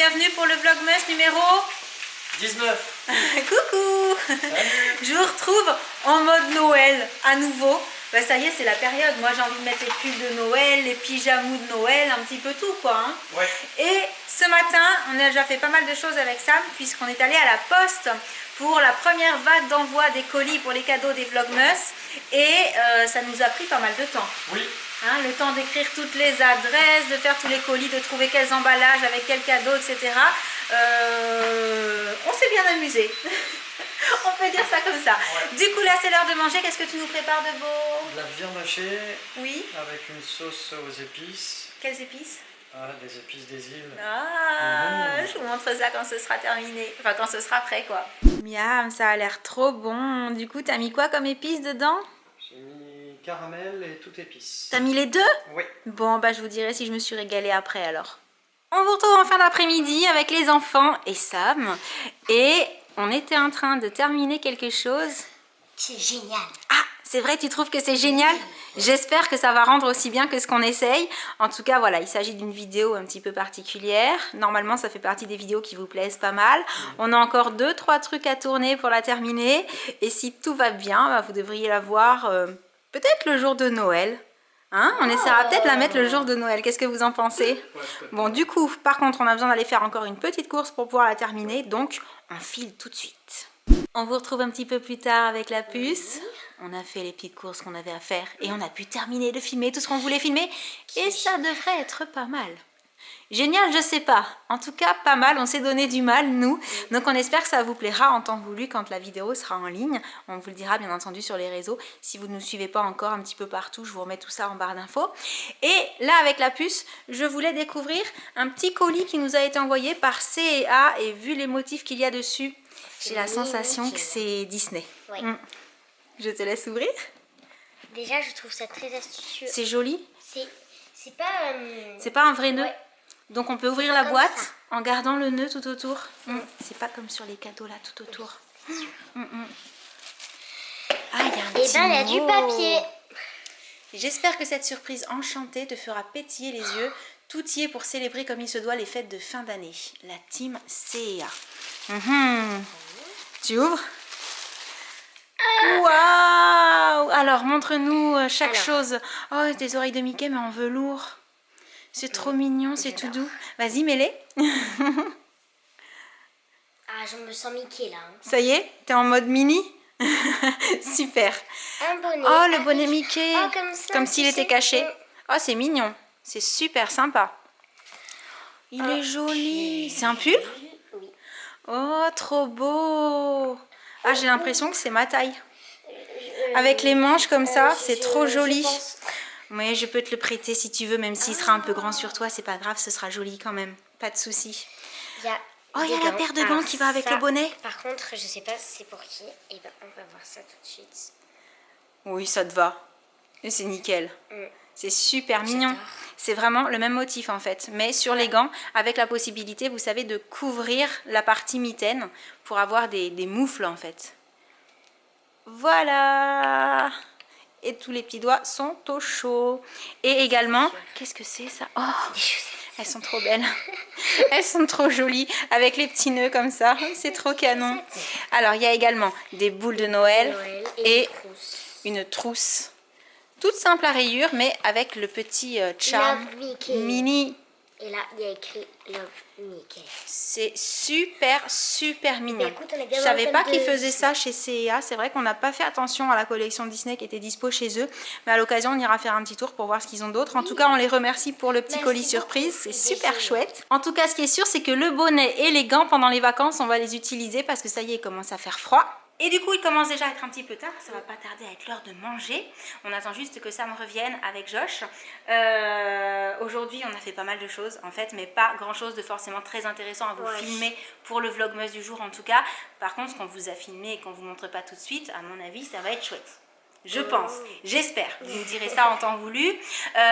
bienvenue pour le Vlogmas numéro 19. Coucou. Salut. Je vous retrouve en mode Noël à nouveau. Bah, ça y est, c'est la période. Moi, j'ai envie de mettre les pulls de Noël, les pyjamas de Noël, un petit peu tout, quoi. Hein. Ouais. Et ce matin, on a déjà fait pas mal de choses avec Sam, puisqu'on est allé à la poste pour la première vague d'envoi des colis pour les cadeaux des Vlogmas. Et ça nous a pris pas mal de temps. Oui. Hein, le temps d'écrire toutes les adresses, de faire tous les colis, de trouver quels emballages, avec quels cadeaux, etc. On s'est bien amusé. On peut dire ça comme ça. Ouais. Du coup, là, c'est l'heure de manger. Qu'est-ce que tu nous prépares de beau? De la viande hachée. Oui. Avec une sauce aux épices. Quelles épices? Ah, des épices des îles. Ah, je vous montre ça quand ce sera terminé. Enfin, quand ce sera prêt, quoi. Miam, ça a l'air trop bon. Du coup, t'as mis quoi comme épices dedans? J'ai mis caramel et toutes épices. T'as mis les deux? Oui. Bon, bah, je vous dirai si je me suis régalée après, alors. On vous retrouve en fin d'après-midi avec les enfants et Sam. Et on était en train de terminer quelque chose. C'est génial. Ah, c'est vrai, tu trouves que c'est génial? J'espère que ça va rendre aussi bien que ce qu'on essaye. En tout cas, voilà, il s'agit d'une vidéo un petit peu particulière. Normalement, ça fait partie des vidéos qui vous plaisent pas mal. On a encore 2-3 trucs à tourner pour la terminer. Et si tout va bien, bah, vous devriez la voir peut-être le jour de Noël. Hein, on essaiera peut-être de la mettre le jour de Noël. Qu'est-ce que vous en pensez? Bon, du coup, par contre, on a besoin d'aller faire encore une petite course pour pouvoir la terminer. Donc, on file tout de suite. On vous retrouve un petit peu plus tard avec la puce. On a fait les petites courses qu'on avait à faire et on a pu terminer de filmer tout ce qu'on voulait filmer. Et ça devrait être pas mal. Génial, je sais pas. En tout cas, pas mal. On s'est donné du mal, nous. Donc, on espère que ça vous plaira en temps voulu quand la vidéo sera en ligne. On vous le dira, bien entendu, sur les réseaux. Si vous ne nous suivez pas encore un petit peu partout, je vous remets tout ça en barre d'infos. Et là, avec la puce, je voulais découvrir un petit colis qui nous a été envoyé par C&A. Et vu les motifs qu'il y a dessus, j'ai la sensation que c'est Disney. Oui. Je te laisse ouvrir. Déjà, je trouve ça très astucieux. C'est joli. C'est pas... C'est pas un vrai nœud. Ouais. Donc on peut ouvrir la boîte en gardant le nœud tout autour. C'est pas comme sur les cadeaux là tout autour. Ah, il y a un petit il y a du mot. papier. J'espère que cette surprise enchantée te fera pétiller les yeux. Tout y est pour célébrer comme il se doit les fêtes de fin d'année. La team C&A. Tu ouvres? Waouh! Alors montre-nous chaque chose. Oh, des oreilles de Mickey mais en velours. C'est trop mignon, c'est tout doux. Vas-y, mets-les. Ah, je me sens Mickey là. Ça y est, t'es en mode mini. Super. Un bonnet. Oh, le bonnet Mickey. Oh, comme s'il était caché. Oh, c'est mignon. C'est super sympa. Il est joli. C'est un pull? Oui. Oh, trop beau. Ah, j'ai l'impression que c'est ma taille. Avec les manches comme ça, c'est trop joli. Oui, je peux te le prêter si tu veux, même s'il sera un peu grand sur toi, c'est pas grave, ce sera joli quand même. Pas de souci. Il y a la paire de gants qui va avec le bonnet. Par contre, je sais pas c'est pour qui. Et ben, on va voir ça tout de suite. Oui, ça te va. Et c'est nickel. C'est super mignon. C'est vraiment le même motif en fait, mais sur les gants, avec la possibilité, vous savez, de couvrir la partie mitaine pour avoir des moufles en fait. Voilà. Et tous les petits doigts sont au chaud. Et également, qu'est-ce que c'est ça? Oh, elles sont trop belles. Elles sont trop jolies avec les petits nœuds comme ça. C'est trop canon. Alors, il y a également des boules de Noël et une trousse. Toute simple à rayures, mais avec le petit charme mini. Et là, il y a écrit Love Mickey. C'est super, super mignon. Écoute, je savais pas qu'ils faisaient ça chez C&A. C'est vrai qu'on n'a pas fait attention à la collection Disney qui était dispo chez eux. Mais à l'occasion, on ira faire un petit tour pour voir ce qu'ils ont d'autre. En tout cas, on les remercie pour le petit colis surprise. C'est super chouette. En tout cas, ce qui est sûr, c'est que le bonnet et les gants pendant les vacances, on va les utiliser parce que ça y est, il commence à faire froid. Et du coup, il commence déjà à être un petit peu tard, ça va pas tarder à être l'heure de manger. On attend juste que Sam revienne avec Josh. Aujourd'hui, on a fait pas mal de choses en fait, mais pas grand chose de forcément très intéressant à vous filmer pour le vlogmas du jour en tout cas. Par contre, ce qu'on vous a filmé et qu'on vous montre pas tout de suite, à mon avis, ça va être chouette. Je pense, j'espère, vous me direz ça en temps voulu.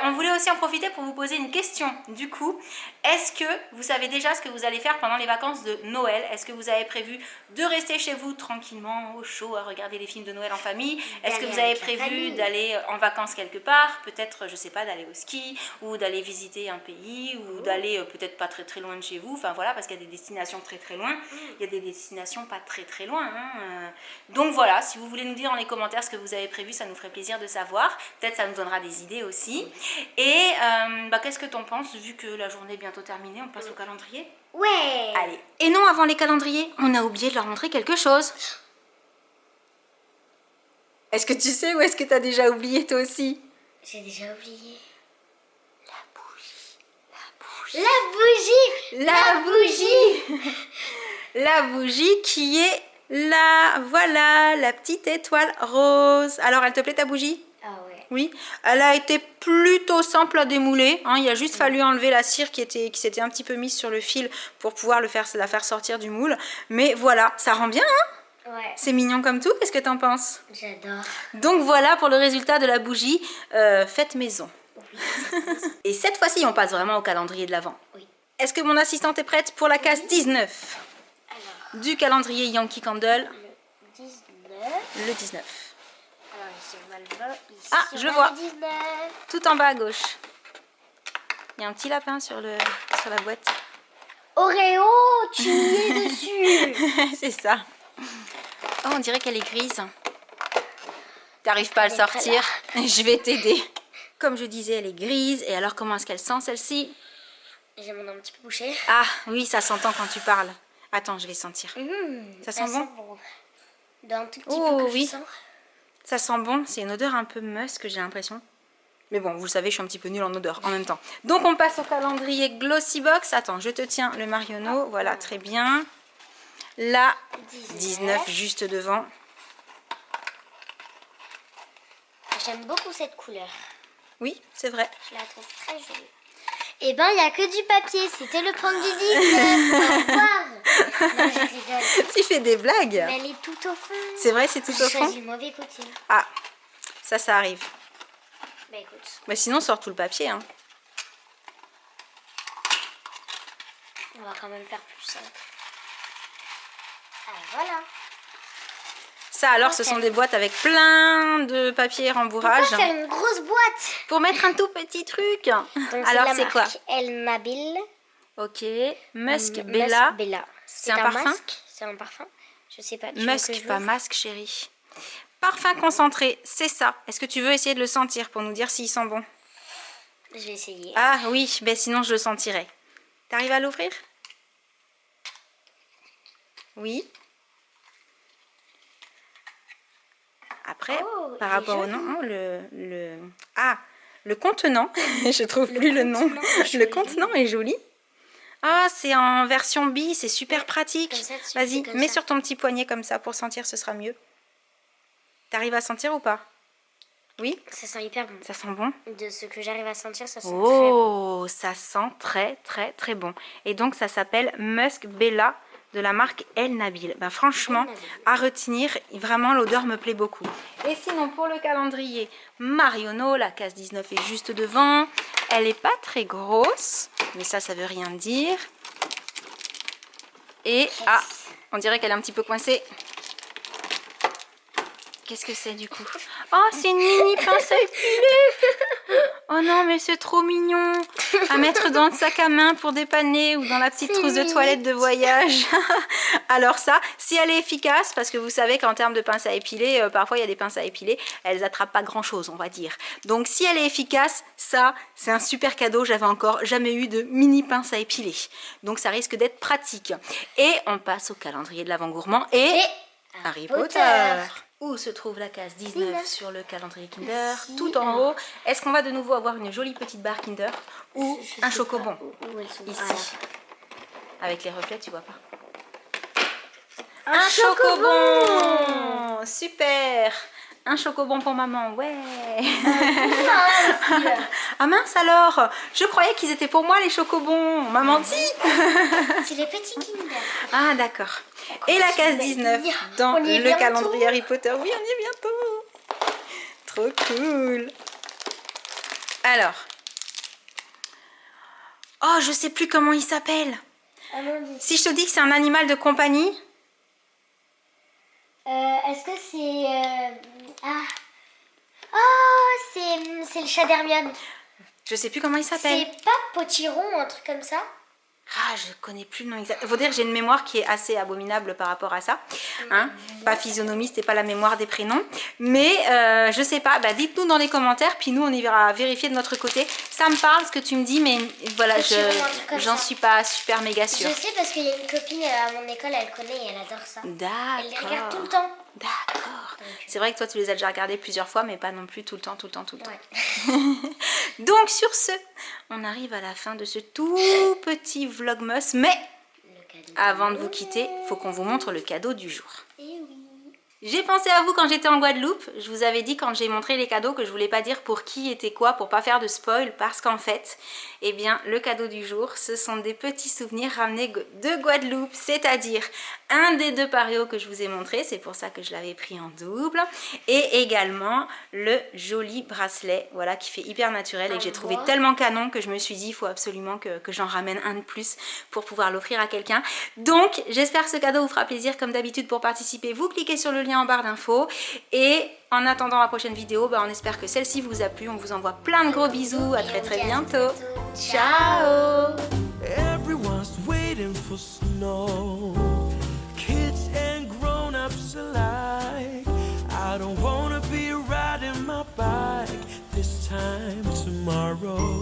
On voulait aussi en profiter pour vous poser une question. Du coup, est-ce que vous savez déjà ce que vous allez faire pendant les vacances de Noël? Est-ce que vous avez prévu de rester chez vous tranquillement, au chaud, à regarder les films de Noël en famille? Est-ce que vous avez prévu d'aller en vacances quelque part? Peut-être, je sais pas, d'aller au ski ou d'aller visiter un pays ou d'aller peut-être pas très très loin de chez vous. Enfin voilà, parce qu'il y a des destinations très très loin. Il y a des destinations pas très très loin. Hein. Donc voilà, si vous voulez nous dire dans les commentaires ce que vous avez prévu, ça nous ferait plaisir de savoir. Peut-être ça nous donnera des idées aussi. Et qu'est-ce que t'en penses, vu que la journée est bientôt terminée, on passe au calendrier? Ouais. Allez. Et non, avant les calendriers, on a oublié de leur montrer quelque chose. Est-ce que tu sais ou est-ce que t'as déjà oublié toi aussi? J'ai déjà oublié. La bougie. La bougie. La bougie qui est là. Voilà, la petite étoile rose. Alors, elle te plaît ta bougie? Ah ouais. Oui, elle a été plutôt simple à démouler. Hein. Il a juste fallu enlever la cire qui s'était un petit peu mise sur le fil pour pouvoir la faire sortir du moule. Mais voilà, ça rend bien, hein? Ouais. C'est mignon comme tout. Qu'est-ce que t'en penses? J'adore. Donc voilà pour le résultat de la bougie faite maison. Oui. Et cette fois-ci, on passe vraiment au calendrier de l'Avent. Oui. Est-ce que mon assistante est prête pour la case 19 Alors, du calendrier Yankee Candle? le 19. Le 19. Alors ici on va le voir. Ici, Ah, on je a vois. le 19. Tout en bas à gauche. Il y a un petit lapin sur la boîte. Oreo, tu y es dessus. C'est ça. Oh, on dirait qu'elle est grise. T'arrives pas à le Elle est très sortir? Je vais t'aider. Comme je disais, elle est grise. Et alors, comment est-ce qu'elle sent celle-ci? J'ai mon nez un petit peu bouché. Ah, oui, ça s'entend quand tu parles. Attends, je vais sentir. Ça sent Elle bon? D'un tout petit Oh, peu que oui. je sens. Ça sent bon. C'est une odeur un peu musk, j'ai l'impression. Mais bon, vous le savez, je suis un petit peu nulle en odeur en même temps. Donc, on passe au calendrier Glossy Box. Attends, je te tiens le Marionneau. Voilà, très bien. Là, 19 juste devant. J'aime beaucoup cette couleur. Oui, c'est vrai. Je la trouve très jolie. Eh ben, il n'y a que du papier. C'était le point du 19. Au revoir. Non, je rigole. Tu fais des blagues. Mais elle est tout au fond. C'est vrai, c'est tout au J'ai fond. choisi le mauvais côté. Ah, ça arrive. Bah écoute. Mais sinon, sors tout le papier. Hein. On va quand même faire plus simple. Ah, voilà. Ça, alors, ce sont des boîtes avec plein de papier rembourrage. Pourquoi faire une grosse boîte? Pour mettre un tout petit truc. Donc, Alors, la c'est quoi? marque El Nabil. Ok. Musk Bella. Musk Bella. C'est un parfum? masque. C'est un parfum. Je sais pas. Tu veux que Musk, je pas l'ouvre? masque, chérie. Parfum concentré, c'est ça. Est-ce que tu veux essayer de le sentir pour nous dire s'il sent bon? Je vais essayer. Ah oui, ben sinon je le sentirai. T'arrives à l'ouvrir? Oui. Après, Oh, par il est rapport au joli. nom, le contenant, je trouve plus le nom. contenant est Le joli. contenant est joli. Ah, c'est en version bi, c'est super pratique. Comme ça, tu Vas-y, fais comme mets ça. sur ton petit poignet comme ça pour sentir, ce sera mieux. T'arrives à sentir ou pas? Oui, Ça sent hyper bon. ça sent bon. De ce que j'arrive à sentir, ça sent très bon. Oh, ça sent très très très bon. Et donc ça s'appelle Musk Bella de la marque El Nabil. Ben, franchement, El Nabil. à retenir, vraiment l'odeur me plaît beaucoup. Et sinon pour le calendrier Marionneau, la case 19 est juste devant. Elle n'est pas très grosse, mais ça veut rien dire. Et ah, on dirait qu'elle est un petit peu coincée. Qu'est-ce que c'est du coup? Oh, c'est une mini pince à épiler. Oh non, mais c'est trop mignon. À mettre dans le sac à main pour dépanner ou dans la petite trousse de toilette de voyage. Alors ça, si elle est efficace, parce que vous savez qu'en termes de pince à épiler, parfois il y a des pinces à épiler, elles attrapent pas grand chose, on va dire. Donc si elle est efficace, ça, c'est un super cadeau. J'avais encore jamais eu de mini pince à épiler. Donc ça risque d'être pratique. Et on passe au calendrier de l'Avent gourmand et Harry Potter. Où se trouve la case 19 sur le calendrier Kinder? Ici. Tout en haut. Est-ce qu'on va de nouveau avoir une jolie petite barre Kinder ou Je un sais chocobon? pas où elles sont. Ici. Voilà. Avec les reflets, tu vois pas. Un chocobon! Super! Un chocobon pour maman, ouais! Ah mince alors! Je croyais qu'ils étaient pour moi les chocobons! Maman dit! C'est les petits Kinder. Ah d'accord. Et la case 19 dans On y est le bientôt. calendrier Harry Potter. Oui, on y est bientôt. Trop cool. Alors. Oh, je sais plus comment il s'appelle. Amandine. Si je te dis que c'est un animal de compagnie. Est-ce que c'est... Oh, c'est le chat d'Hermione. Je sais plus comment il s'appelle. C'est pas Potiron ou un truc comme ça? Ah, je connais plus le nom exact. Faut dire que j'ai une mémoire qui est assez abominable par rapport à ça. Hein, pas physionomiste et pas la mémoire des prénoms. Mais je sais pas. Bah, dites-nous dans les commentaires, puis nous on ira vérifier de notre côté. Ça me parle ce que tu me dis, mais voilà, j'en suis pas super méga sûre. Je sais parce qu'il y a une copine à mon école, elle connaît et elle adore ça. D'accord. Elle les regarde tout le temps. D'accord. C'est vrai que toi tu les as déjà regardés plusieurs fois, mais pas non plus tout le temps. Ouais. Donc sur ce, on arrive à la fin de ce tout petit vlogmas, mais avant de vous quitter, il faut qu'on vous montre le cadeau du jour. Eh oui. J'ai pensé à vous quand j'étais en Guadeloupe. Je vous avais dit quand j'ai montré les cadeaux que je voulais pas dire pour qui était quoi, pour pas faire de spoil, parce qu'en fait, eh bien, le cadeau du jour, ce sont des petits souvenirs ramenés de Guadeloupe, c'est-à-dire un des 2 parios que je vous ai montré, c'est pour ça que je l'avais pris en double, et également le joli bracelet, voilà, qui fait hyper naturel et que j'ai trouvé tellement canon que je me suis dit, il faut absolument que j'en ramène un de plus pour pouvoir l'offrir à quelqu'un. Donc, j'espère que ce cadeau vous fera plaisir. Comme d'habitude, pour participer, vous cliquez sur le lien en barre d'infos. Et en attendant la prochaine vidéo, on espère que celle-ci vous a plu. On vous envoie plein de gros bisous. À très bientôt. Ciao. Everyone's waiting for snow. Kids and grown-ups alike. I don't wanna be riding my bike this time tomorrow.